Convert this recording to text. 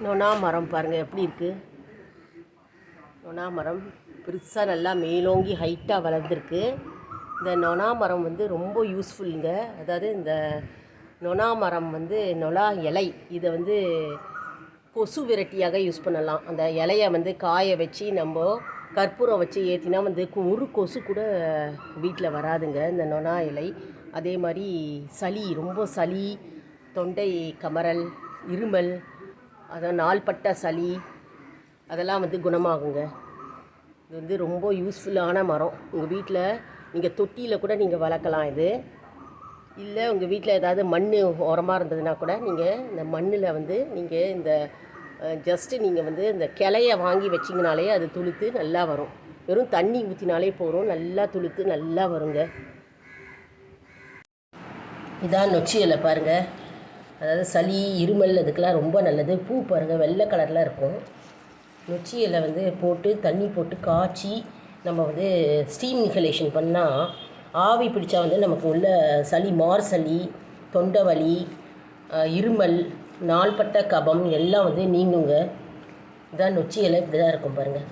நொனா மரம் பாருங்கள் எப்படி இருக்குது. நொனா மரம் பெருசாக நல்லா மேலோங்கி ஹைட்டாக வளர்ந்துருக்கு. இந்த நொனா மரம் வந்து ரொம்ப யூஸ்ஃபுல்லுங்க. அதாவது இந்த நொனா மரம் வந்து நொலா இலை, இதை வந்து கொசு விரட்டியாக யூஸ் பண்ணலாம். அந்த இலையை வந்து காய வச்சு நம்ம கற்பூரம் வச்சு ஏற்றினா வந்து ஒரு கொசு கூட வீட்டில் வராதுங்க இந்த நொனா இலை. அதே மாதிரி சளி, ரொம்ப சளி, தொண்டை கமறல், இருமல், அதான் நாள்பட்ட சளி, அதெல்லாம் வந்து குணமாகுங்க. இது வந்து ரொம்ப யூஸ்ஃபுல்லான மரம். உங்கள் வீட்டில் நீங்கள் தொட்டியில் கூட நீங்கள் வளர்க்கலாம். இது இல்லை உங்கள் வீட்டில் ஏதாவது மண் உரமாக இருந்ததுன்னா கூட நீங்கள் இந்த மண்ணில் வந்து நீங்கள் இந்த ஜஸ்ட்டு நீங்கள் வந்து இந்த கிளைய வாங்கி வச்சிங்கனாலே அது துளுத்து நல்லா வரும். வெறும் தண்ணி ஊற்றினாலே போகிறோம், நல்லா துளுத்து நல்லா வருங்க. இதான் நொச்சி இலை பாருங்கள். அதாவது சளி, இருமல் அதுக்கெலாம் ரொம்ப நல்லது. பூ பாருங்கள் வெள்ளை கலரில் இருக்கும். நொச்சி இலை வந்து போட்டு தண்ணி போட்டு காய்ச்சி நம்ம வந்து ஸ்டீம் இன்ஹலேஷன் பண்ணால், ஆவி பிடிச்சா வந்து நமக்கு உள்ள சளி, மார் சளி, தொண்டை வலி, இருமல், நாள்பட்ட கபம் எல்லாம் வந்து நீங்குங்க. இதான் நொச்சி இலை இப்படி தான் இருக்கும் பாருங்கள்.